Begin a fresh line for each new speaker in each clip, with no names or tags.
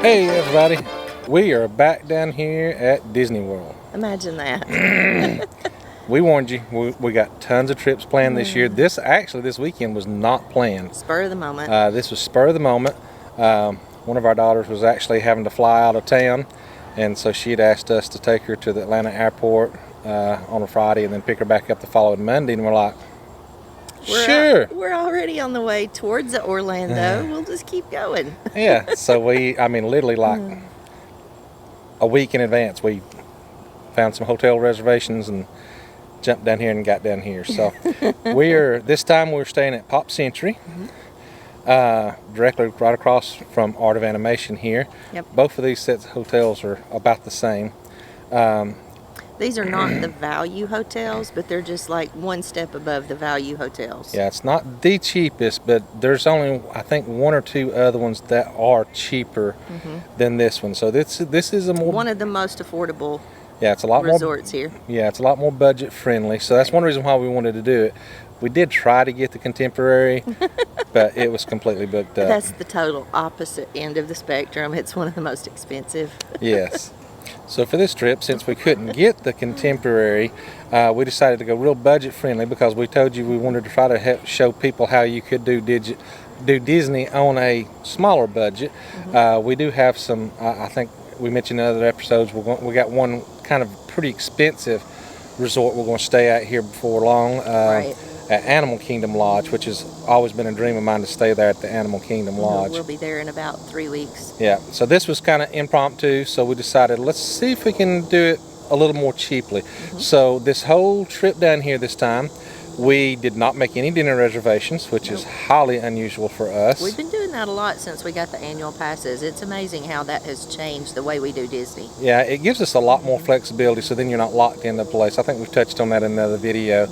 Hey everybody, we are back down here at Disney World.
Imagine that.
We warned you, we got tons of trips planned this year. This weekend was not planned.
Spur of the moment.
This was spur of the moment. One of our daughters was actually having to fly out of town, and so she had asked us to take her to the Atlanta airport on a Friday and then pick her back up the following Monday, and we're like, sure.
We're already on the way towards Orlando. We'll just keep going.
Yeah, so literally like a week in advance, we found some hotel reservations and jumped down here and got down here. So this time we're staying at Pop Century, directly right across from Art of Animation here.
Yep.
Both of these sets of hotels are about the same.
These are not the value hotels, but they're just like one step above the value hotels.
Yeah, it's not the cheapest, but there's only, I think, one or two other ones that are cheaper than this one. So this is
one of the most affordable
it's a lot
resorts here.
Yeah, it's a lot more budget friendly. So that's one reason why we wanted to do it. We did try to get the Contemporary, but it was completely booked up.
That's the total opposite end of the spectrum. It's one of the most expensive.
Yes. So for this trip, since we couldn't get the Contemporary, we decided to go real budget friendly because we told you we wanted to try to show people how you could do Disney on a smaller budget. We do have some, I think we mentioned in other episodes, we got one kind of pretty expensive resort we're going to stay at here before long.
Right.
At Animal Kingdom Lodge, which has always been a dream of mine to stay there at the Animal Kingdom Lodge.
We'll be there in about 3 weeks.
Yeah, so this was kind of impromptu, so we decided let's see if we can do it a little more cheaply. So this whole trip down here this time, we did not make any dinner reservations, which is highly unusual for us.
We've been doing that a lot since we got the annual passes. It's amazing how that has changed the way we do Disney.
Yeah, it gives us a lot more flexibility, so then you're not locked in the place. I think we've touched on that in another video.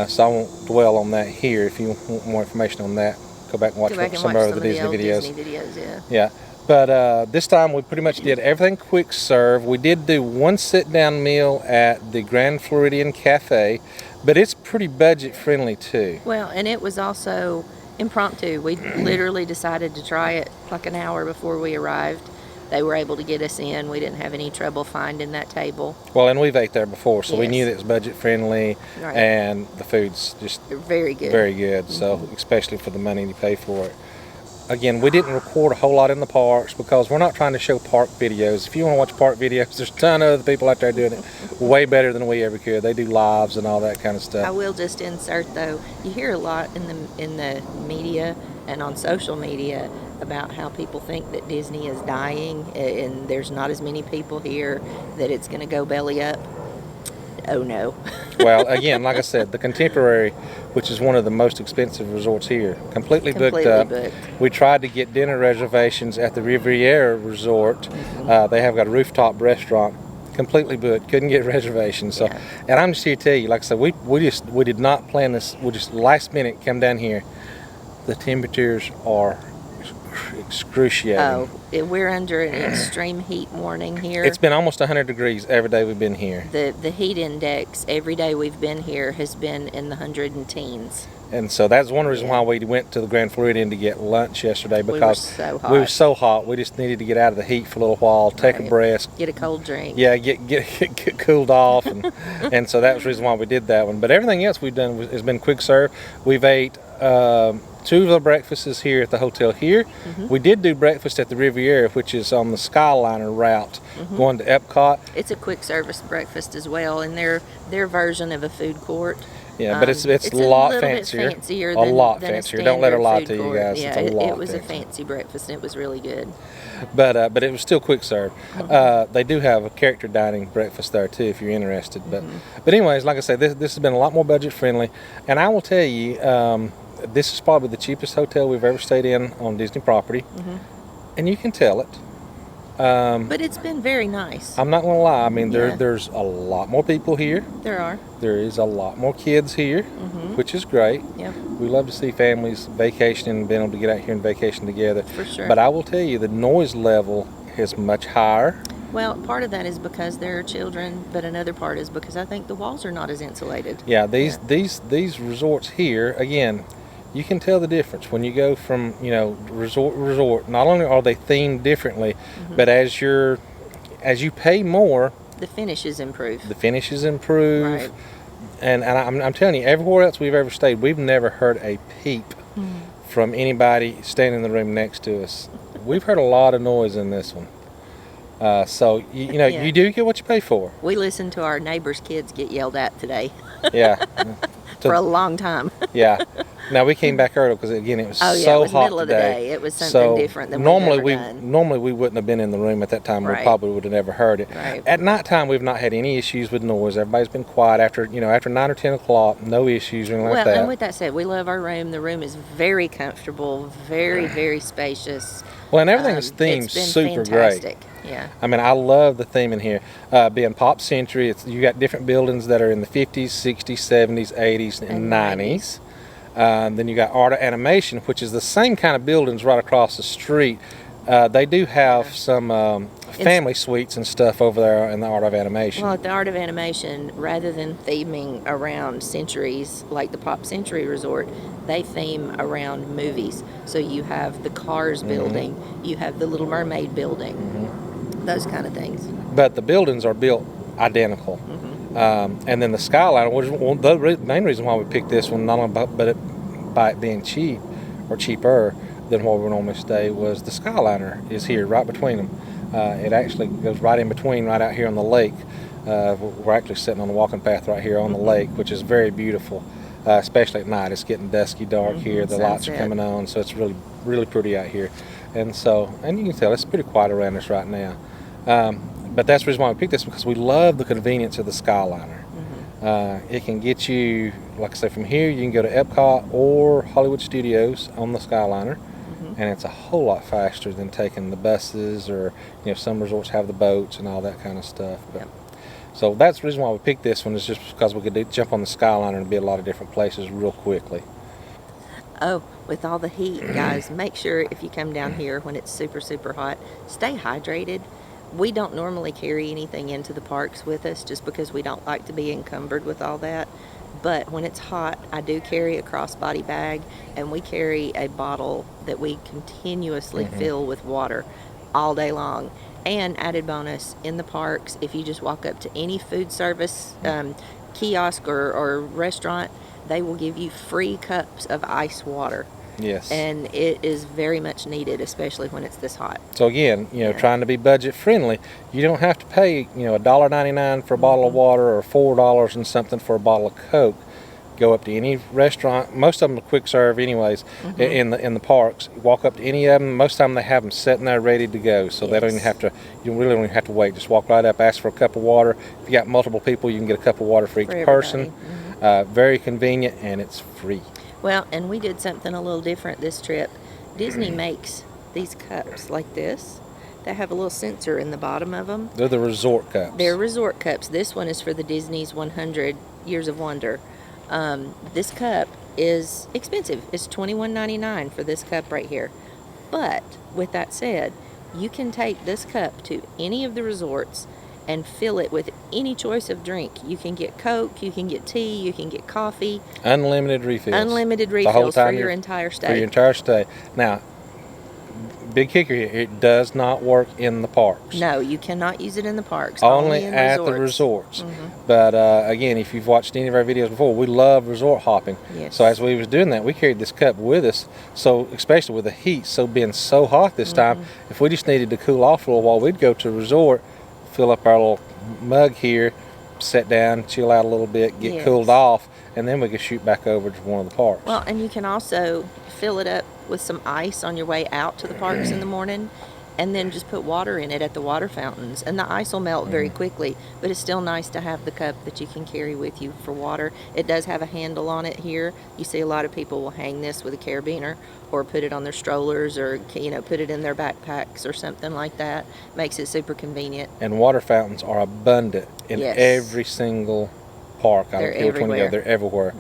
So I won't dwell on that here. If you want more information on that, go back and watch some of the Disney videos. Yeah. But this time we pretty much did everything quick serve. We did do one sit-down meal at the Grand Floridian Cafe, but it's pretty budget friendly too.
Well, and it was also impromptu. We literally decided to try it like an hour before we arrived. They were able to get us in. We didn't have any trouble finding that table.
Well, and we've ate there before, so we
Yes.
knew that it's budget friendly,
Right.
and the food's just
Very good.
very good. So especially for the money you pay for it. Again, we didn't record a whole lot in the parks because we're not trying to show park videos. If you want to watch park videos, there's a ton of other people out there doing it way better than we ever could. They do lives and all that kind of stuff.
I will just insert though, you hear a lot in the media and on social media about how people think that Disney is dying and there's not as many people here, that it's going to go belly up. Oh no.
Well, again, like I said, the Contemporary, which is one of the most expensive resorts here, completely booked up.
Booked.
We tried to get dinner reservations at the Riviera Resort. They have got a rooftop restaurant, completely booked. Couldn't get reservations. So, and I'm just here to tell you, like I said, we did not plan this. We just last minute come down here. The temperatures are excruciating.
Oh, we're under an extreme heat warning here.
It's been almost 100 degrees every day we've been here.
The heat index every day we've been here has been in the 100 and teens.
And so that's one reason why we went to the Grand Floridian to get lunch yesterday, because
we
were so hot. We just needed to get out of the heat for a little while, take a breath,
get a cold drink.
Yeah, get cooled off, and so that was the reason why we did that one. But everything else we've done has been quick serve. We've ate 2 of the breakfasts here at the hotel here. We did do breakfast at the Riviera, which is on the Skyliner route going to Epcot.
It's a quick service breakfast as well, and their version of a food court.
Yeah, but it's a lot fancier. A lot fancier. Don't let her lie to you guys.
Yeah,
it's a lot
it was
fancier.
a fancy breakfast, and it was really good.
But it was still quick serve. They do have a character dining breakfast there too, if you're interested. But anyways, like I said, this has been a lot more budget friendly, and I will tell you, this is probably the cheapest hotel we've ever stayed in on Disney property, and you can tell it.
But it's been very nice.
I'm not going to lie. I mean, there's a lot more people here.
There are.
There is a lot more kids here, which is great.
Yep.
We love to see families vacationing and being able to get out here and vacation together.
For sure.
But I will tell you, the noise level is much higher.
Well, part of that is because there are children, but another part is because I think the walls are not as insulated.
Yeah, these resorts here, again, You can tell the difference when you go from, you know, resort to resort. Not only are they themed differently, but as you pay more,
the finishes improve.
The finishes improve.
Right.
And I'm telling you, everywhere else we've ever stayed, we've never heard a peep from anybody standing in the room next to us. We've heard a lot of noise in this one. So, you know, you do get what you pay for.
We listened to our neighbors' kids get yelled at today.
Yeah.
For a long time.
Yeah. Now, we came back early because, again, it was so
it was
hot
middle
today.
Of the day. It was something different than
normally we wouldn't have been in the room at that time.
Right.
We probably would have never heard it.
Right.
At nighttime, we've not had any issues with noise. Everybody's been quiet after 9 or 10 o'clock. No issues or anything like that.
Well, and with that said, we love our room. The room is very comfortable, very, very spacious.
Well, and everything is themed super
fantastic.
Great.
Yeah.
I mean, I love the theme in here. Being Pop Century, you got different buildings that are in the 50s, 60s, 70s, 80s, and 90s. Then you got Art of Animation, which is the same kind of buildings right across the street. They do have some family suites and stuff over there in the Art of Animation.
Well, at the Art of Animation, rather than theming around centuries like the Pop Century Resort, they theme around movies. So you have the Cars building, you have the Little Mermaid building, those kind of things.
But the buildings are built identical. And then the Skyliner, which the main reason why we picked this one, not only by it being cheap or cheaper than where we normally stay, was the Skyliner is here right between them. It actually goes right in between, right out here on the lake. We're actually sitting on the walking path right here on the lake, which is very beautiful, especially at night. It's getting dusky dark here. The lights are coming on, so it's really, really pretty out here. And you can tell it's pretty quiet around us right now. But that's the reason why we picked this, because we love the convenience of the Skyliner. It can get you, like I say, from here you can go to Epcot or Hollywood Studios on the Skyliner, and it's a whole lot faster than taking the buses, or some resorts have the boats and all that kind of stuff. But, so that's the reason why we picked this one, is just because we could jump on the Skyliner and be a lot of different places real quickly.
Oh, with all the heat, guys, make sure if you come down here when it's super, super hot, stay hydrated. We don't normally carry anything into the parks with us just because we don't like to be encumbered with all that. But when it's hot, I do carry a crossbody bag, and we carry a bottle that we continuously fill with water all day long. And added bonus, in the parks, if you just walk up to any food service kiosk or restaurant, they will give you free cups of ice water.
Yes.
And it is very much needed, especially when it's this hot.
So again, trying to be budget friendly, you don't have to pay, $1.99 for a bottle of water, or $4 and something for a bottle of Coke. Go up to any restaurant. Most of them are quick serve anyways, in the parks. Walk up to any of them. Most of the time they have them sitting there ready to go, so they don't even have to. You really don't even have to wait. Just walk right up, ask for a cup of water. If you got multiple people, you can get a cup of water for each person. Very convenient, and it's free.
Well, and we did something a little different this trip. Disney makes these cups like this. They have a little sensor in the bottom of them.
They're the resort cups.
They're resort cups. This one is for the Disney's 100 Years of Wonder. This cup is expensive. It's $21.99 for this cup right here. But with that said, you can take this cup to any of the resorts and fill it with any choice of drink. You can get Coke, you can get tea, you can get coffee.
Unlimited refills.
Unlimited refills for your entire stay.
For your entire stay. Now, big kicker here, it does not work in the parks.
No, you cannot use it in the parks.
Only
in
at the resorts. But again, if you've watched any of our videos before, we love resort hopping.
Yes.
So as we was doing that, we carried this cup with us. So especially with the heat being so hot this time, if we just needed to cool off a little while, we'd go to a resort, fill up our little mug here, sit down, chill out a little bit, get cooled off, and then we could shoot back over to one of the parks.
Well, and you can also fill it up with some ice on your way out to the parks in the morning, and then just put water in it at the water fountains, and the ice will melt very quickly, but it's still nice to have the cup that you can carry with you for water. It does have a handle on it here. You see a lot of people will hang this with a carabiner, or put it on their strollers, or put it in their backpacks or something like that. Makes it super convenient.
And water fountains are abundant in every single park. I don't care which one you go, they're everywhere.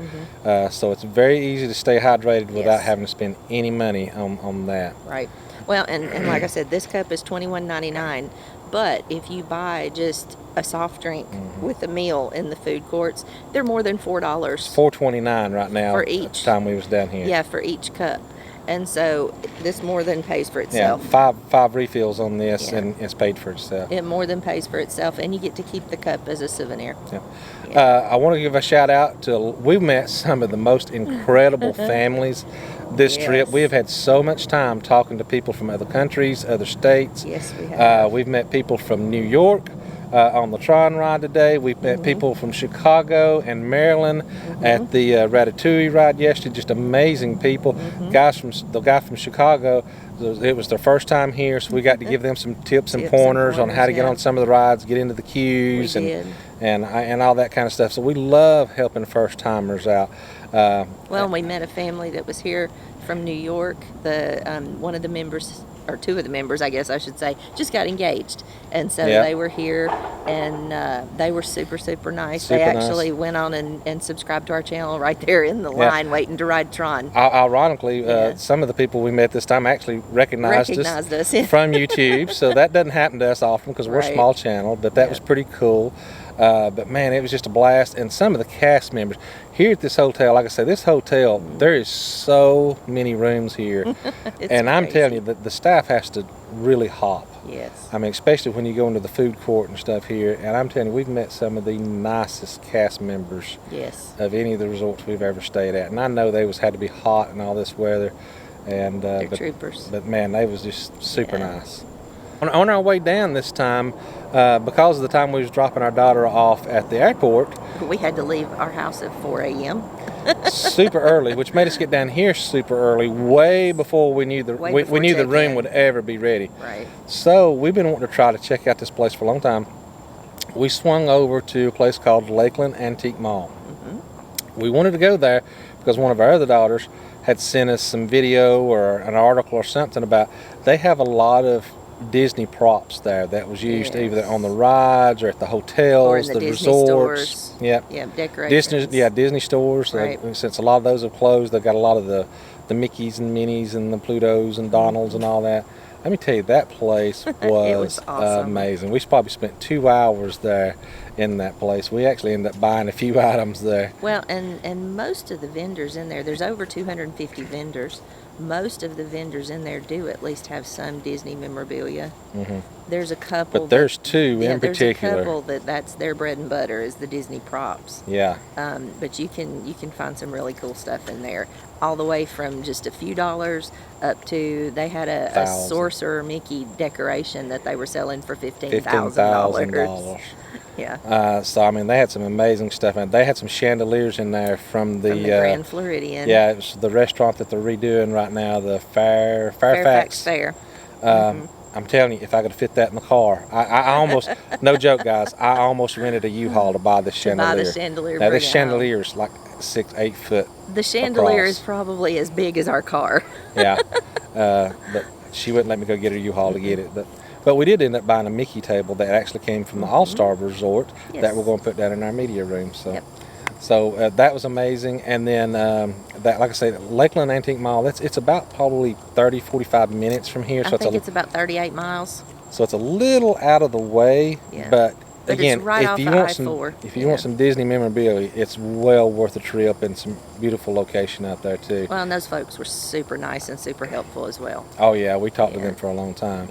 So it's very easy to stay hydrated without having to spend any money on that.
Right. Well, and like I said, this cup is $21.99, But if you buy just a soft drink with a meal in the food courts, they're more than $4.
$4.29 right now
for
at the
each
time we was down here.
Yeah, for each cup. And so this more than pays for itself.
Yeah, five refills on this,
Yeah.
and it's paid for itself.
It more than pays for itself, and you get to keep the cup as a souvenir.
Yeah. I want to give a shout out to, we've met some of the most incredible families this trip. We have had so much time talking to people from other countries, other states.
Yes, we have.
We've met people from New York on the Tron ride today. We've met people from Chicago and Maryland at the Ratatouille ride yesterday. Just amazing people. The guy from Chicago, it was their first time here, so we got to give them some tips and pointers on how to get on some of the rides, get into the queues, and all that kind of stuff. So we love helping first timers out.
Well, we met a family that was here from New York. One of the members, or two of the members, I guess I should say, just got engaged, and so they were here, and they were super, super nice. They actually went on and subscribed to our channel right there in the line, waiting to ride Tron.
Ironically, some of the people we met this time actually recognized us from YouTube, so that doesn't happen to us often because we're a small channel, but that was pretty cool. But man, it was just a blast. And some of the cast members here at this hotel, like I said, this hotel, there is so many rooms here. And I'm telling you that the staff has to really hop.
Yes.
I mean, especially when you go into the food court and stuff here. And I'm telling you, we've met some of the nicest cast members of any of the resorts we've ever stayed at. And I know they had to be hot in all this weather. And
they're troopers.
But man, they was just super nice. On our way down this time, because of the time we was dropping our daughter off at the airport,
we had to leave our house at 4 a.m.
super early, which made us get down here super early, way before we knew the room would ever be ready.
Right.
So we've been wanting to try to check out this place for a long time. We swung over to a place called Lakeland Antique Mall. We wanted to go there because one of our other daughters had sent us some video or an article or something about they have a lot of Disney props there that was used either on the rides or at the hotels,
or in the Disney
resorts.
Stores.
Yeah,
decorations.
Disney stores.
Right.
Since a lot of those have closed, they've got a lot of the Mickeys and Minnies and the Plutos and Donalds and all that. Let me tell you, that place was
awesome.
amazing. We probably spent 2 hours there in that place. We actually ended up buying a few items there.
Well, and most of the vendors in there's over 250 vendors. Most of the vendors in there do at least have some Disney memorabilia. There's a couple.
But there's two in particular.
There's a couple that's their bread and butter is the Disney props.
Yeah.
But you can find some really cool stuff in there, all the way from just a few dollars up to they had a Sorcerer Mickey decoration that they were selling for $15,000. Yeah.
So I mean, they had some amazing stuff, and they had some chandeliers in there from the
Grand Floridian.
Yeah, it was the restaurant that they're redoing right now, the Fairfax
Fair.
I'm telling you, if I could fit that in the car, I almost, no joke, guys, I almost rented a U-Haul to buy this chandelier. Now this chandelier is like 6-8 foot.
The chandelier
across.
is probably as big as our car.
Yeah, but she wouldn't let me go get a U-Haul to get it, But we did end up buying a Mickey table that actually came from the All-Star Resort that we're going to put down in our media room. So, that was amazing. And then, like I say, Lakeland Antique Mall, it's about probably 30-45 minutes from here.
I think it's about 38 miles.
So it's a little out of the way, but again,
it's right
if you want some Disney memorabilia, it's well worth the trip, and some beautiful location out there too.
Well, and those folks were super nice and super helpful as well.
Oh yeah, we talked to them for a long time.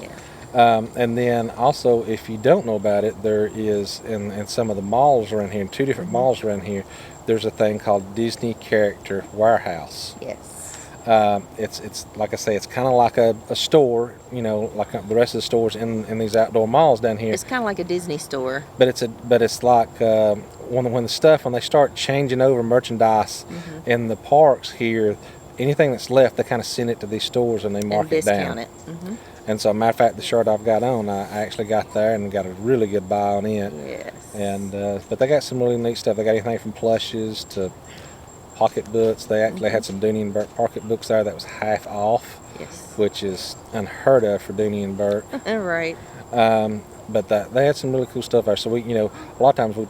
And then also, if you don't know about it, there is in some of the malls around here, in 2 different malls around here, there's a thing called Disney Character Warehouse.
Yes.
It's like I say, it's kind of like a store, like the rest of the stores in these outdoor malls down here.
It's kind of like a Disney store.
But it's like when they start changing over merchandise in the parks here, anything that's left, they kind of send it to these stores and they mark it down.
Discount it.
And so, matter of fact, the shirt I've got on, I actually got there and got a really good buy on it.
Yes.
And but they got some really neat stuff. They got anything from plushes to pocketbooks. They actually had some Dooney and Burke pocketbooks there that was half off, which is unheard of for Dooney and Burke.
Right.
But they had some really cool stuff there. So we, a lot of times we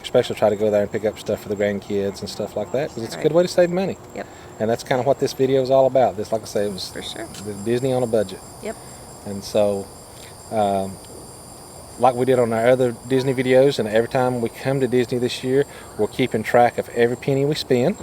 especially try to go there and pick up stuff for the grandkids and stuff like that, because it's a good way to save money.
Yep.
And that's kind of what this video is all about. This, like I say, it was
for sure
Disney on a budget.
Yep.
And so like we did on our other Disney videos, and every time we come to Disney this year, we're keeping track of every penny we spend.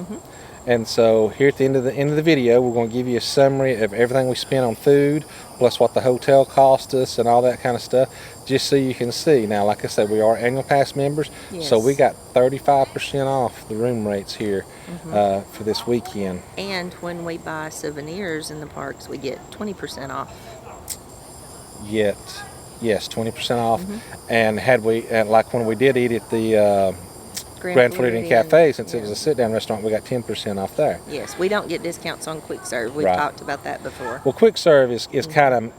And so here at the end of the video, we're going to give you a summary of everything we spent on food, plus what the hotel cost us and all that kind of stuff, just so you can see. Now, like I said, we are annual pass members, so we got 35% off the room rates here for this weekend.
And when we buy souvenirs in the parks, we get 20% off.
Yes, 20% off. And had we, like when we did eat at the Grand Floridian Cafe, since it was a sit-down restaurant, we got 10% off there.
Yes, we don't get discounts on quick serve. We've talked about that before.
Well, quick serve is kind of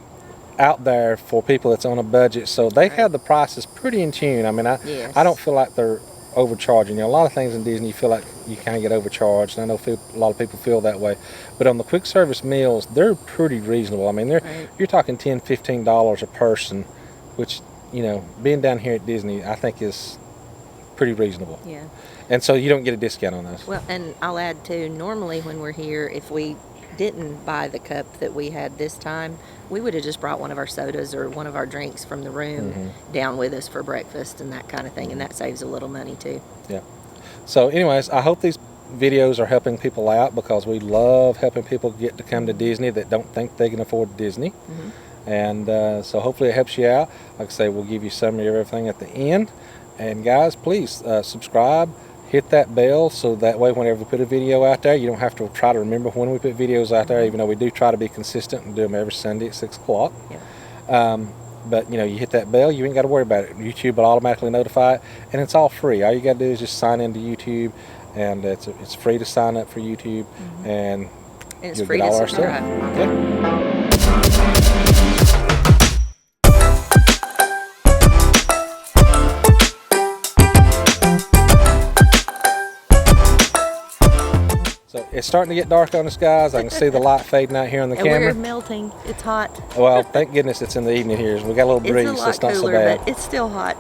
out there for people that's on a budget, so they have the prices pretty in tune. I mean, I don't feel like they're overcharging. You know, a lot of things in Disney you feel like you kind of get overcharged, and I know a lot of people feel that way. But on the quick service meals, they're pretty reasonable. I mean, you're talking $10, $15 a person, which, you know, being down here at Disney, I think is pretty reasonable.
Yeah.
And so you don't get a discount on those.
Well, and I'll add too, normally when we're here, if we didn't buy the cup that we had this time, we would have just brought one of our sodas or one of our drinks from the room down with us for breakfast and that kind of thing, and that saves a little money too. Yeah.
So anyways, I hope these videos are helping people out, because we love helping people get to come to Disney that don't think they can afford Disney. And so hopefully it helps you out. Like I say, we'll give you a summary of everything at the end. And guys, please subscribe, hit that bell, so that way whenever we put a video out there, you don't have to try to remember when we put videos out there, even though we do try to be consistent and do them every Sunday at 6 o'clock. But you know, you hit that bell, you ain't got to worry about it. YouTube will automatically notify it, and it's all free. All you got to do is just sign into YouTube, and it's free to sign up for YouTube, and
it's
you'll
free
get all
to
our
subscribe.
stuff. Okay. So it's starting to get dark on us, guys. I can see the light fading out here on the camera.
We're melting. It's hot.
Well, thank goodness it's in the evening here. We got a little breeze,
it's
so it's not
cooler,
so bad.
but it's still hot.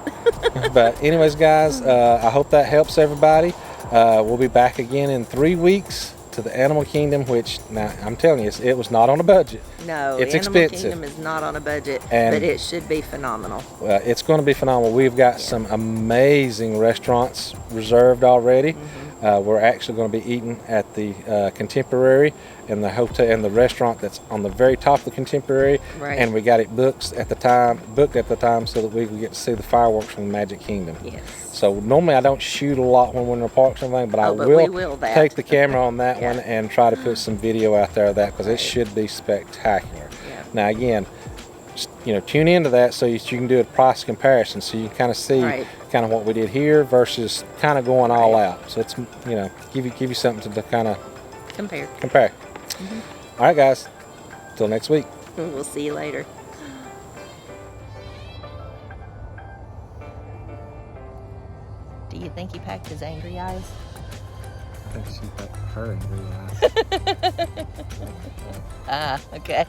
But anyways, guys, I hope that helps everybody. We'll be back again in 3 weeks to the Animal Kingdom, which, now, I'm telling you, it was not on a budget.
No,
it's
Animal
expensive.
Kingdom is not on a budget,
And
but it should be phenomenal.
It's going to be phenomenal. We've got some amazing restaurants reserved already. We're actually going to be eating at the Contemporary and the hotel and the restaurant that's on the very top of the Contemporary. And we got it booked at the time so that we can get to see the fireworks from the Magic Kingdom. So normally I don't shoot a lot when we're in the parks and everything, but I will take the camera on that one and try to put some video out there of that, because it should be spectacular. Now again, you know, tune into that so you can do a price comparison, so you can kind of see kind of what we did here versus kind of going all out. So it's, you know, give you something to kind of compare. All right, guys. Till next week.
We'll see you later. Do you think he packed his angry eyes?
I think she packed her angry eyes.
Ah, okay.